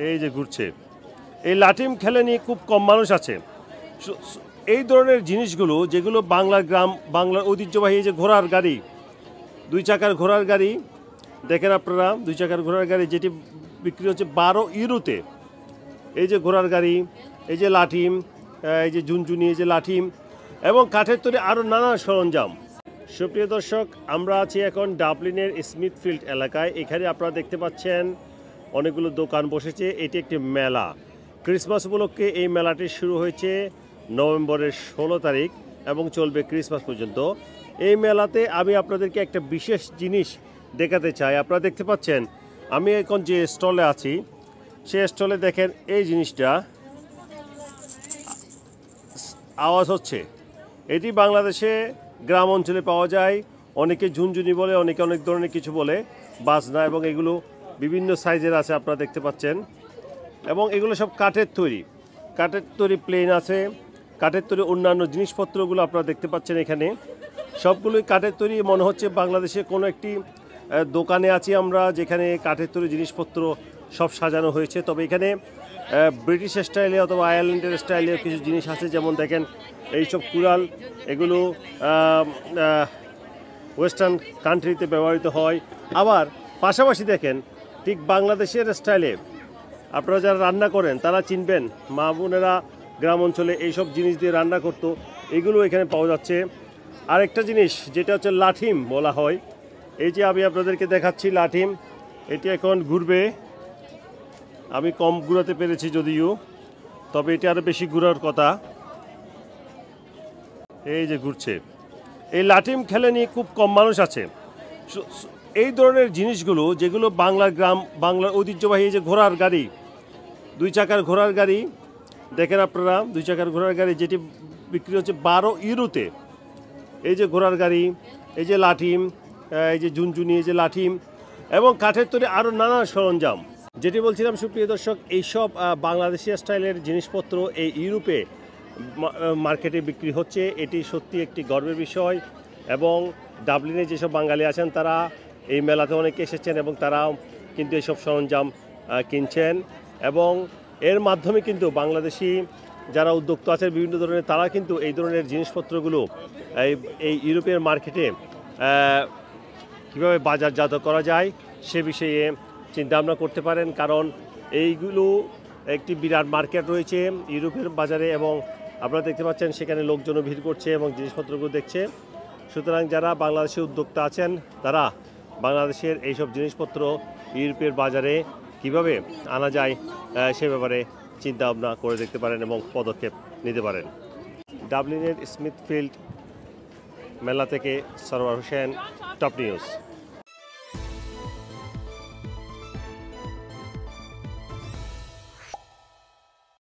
এই যে ঘুরছে, এই লাটিম খেলে নিয়ে খুব কম মানুষ আছে। এই ধরনের জিনিসগুলো যেগুলো বাংলার গ্রাম, বাংলার ঐতিহ্যবাহী, এই যে ঘোড়ার গাড়ি, 2 চাকার ঘোড়ার গাড়ি দেখেন আপনারা, 2 চাকার ঘোড়ার গাড়ি যেটি বিক্রি হচ্ছে 12 ইউরোতে। এই যে ঘোড়ার গাড়ি, এই যে লাঠিম, এই যে ঝুনঝুনি, এই যে লাঠিম এবং কাঠের তৈরি আরও নানা সরঞ্জাম। সুপ্রিয় দর্শক, আমরা আছি এখন ডাবলিনের স্মিথফিল্ড এলাকায়। এখানে আপনারা দেখতে পাচ্ছেন অনেকগুলো দোকান বসেছে। এটি একটি মেলা। ক্রিসমাস উপলক্ষে এই মেলাটি শুরু হয়েছে নভেম্বরের 16 তারিখ এবং চলবে ক্রিসমাস পর্যন্ত। এই মেলাতে আমি আপনাদেরকে একটা বিশেষ জিনিস দেখাতে চাই। আপনারা দেখতে পাচ্ছেন আমি এখন যে স্টলে আছি, সেই স্টলে দেখেন এই জিনিসটা আওয়াজ হচ্ছে। এটি বাংলাদেশে গ্রাম অঞ্চলে পাওয়া যায়। অনেকে ঝুনঝুনি বলে, অনেকে অনেক ধরনের কিছু বলে, বাজনা, এবং এগুলো বিভিন্ন সাইজের আছে আপনারা দেখতে পাচ্ছেন। এবং এগুলো সব কাঠের তৈরি প্লেন আছে, কাঠের তৈরি অন্যান্য জিনিসপত্রগুলো আপনারা দেখতে পাচ্ছেন এখানে সবগুলোই কাঠের তৈরি। মনে হচ্ছে বাংলাদেশে কোনো একটি দোকানে আছি আমরা, যেখানে কাঠের তৈরি জিনিসপত্র সব সাজানো হয়েছে। তবে এখানে ব্রিটিশ স্টাইলে অথবা আয়ারল্যান্ডের স্টাইলে কিছু জিনিস আছে, যেমন দেখেন এইসব কুড়াল, এগুলো ওয়েস্টার্ন কান্ট্রিতে ব্যবহৃত হয়। আবার পাশাপাশি দেখেন ঠিক বাংলাদেশের স্টাইলে আপনারা যারা রান্না করেন তারা চিনবেন, মা বোনেরা গ্রাম অঞ্চলে এইসব জিনিস দিয়ে রান্না করতো, এগুলো এখানে পাওয়া যাচ্ছে। আরেকটা জিনিস যেটা হচ্ছে লাঠিম বলা হয়, এই যে আমি আপনাদেরকে দেখাচ্ছি লাঠিম, এটি এখন ঘুরবে। আমি কম ঘুরাতে পেরেছি যদিও, তবে এটি আরও বেশি ঘুরার কথা। এই যে ঘুরছে, এই লাঠিম খেলে নিয়ে খুব কম মানুষ আছে। এই ধরনের জিনিসগুলো যেগুলো বাংলার গ্রাম, বাংলার ঐতিহ্যবাহী, এই যে ঘোড়ার গাড়ি, 2 চাকার ঘোড়ার গাড়ি দেখেন আপনারা, 2 চাকার ঘোড়ার গাড়ি যেটি বিক্রি হচ্ছে 12 ইউরোতে। এই যে ঘোড়ার গাড়ি, এই যে লাঠিম, এই যে ঝুনঝুনি, এই যে লাঠিম এবং কাঠের তৈরি আরও নানা সরঞ্জাম। যেটি বলছিলাম সুপ্রিয় দর্শক, এইসব বাংলাদেশি স্টাইলের জিনিসপত্র এই ইউরোপে মার্কেটে বিক্রি হচ্ছে। এটি সত্যি একটি গর্বের বিষয়। এবং ডাবলিনে যেসব বাঙালি আছেন তারা এই মেলাতে অনেকে এসেছেন এবং তারাও কিন্তু এইসব সরঞ্জাম কিনছেন। এবং এর মাধ্যমে কিন্তু বাংলাদেশি যারা উদ্যোক্তা আছেন বিভিন্ন ধরনের, তারা কিন্তু এই ধরনের জিনিসপত্রগুলো এই ইউরোপের মার্কেটে কীভাবে বাজারজাত করা যায় সে বিষয়ে চিন্তাভাবনা করতে পারেন। কারণ এইগুলো একটি বিরাট মার্কেট রয়েছে ইউরোপের বাজারে, এবং আপনারা দেখতে পাচ্ছেন সেখানে লোকজনও ভিড় করছে এবং জিনিসপত্রগুলো দেখছে। সুতরাং যারা বাংলাদেশের উদ্যোক্তা আছেন তারা বাংলাদেশের এইসব জিনিসপত্র ইউরোপের বাজারে কিভাবে আনা যায় সে ব্যাপারে চিন্তাভাবনা করে দেখতে পারেন এবং পদক্ষেপ নিতে পারেন। ডাবলিনের স্মিথফিল্ড মেলা থেকে সরওয়ার হোসেন, টপ নিউজ।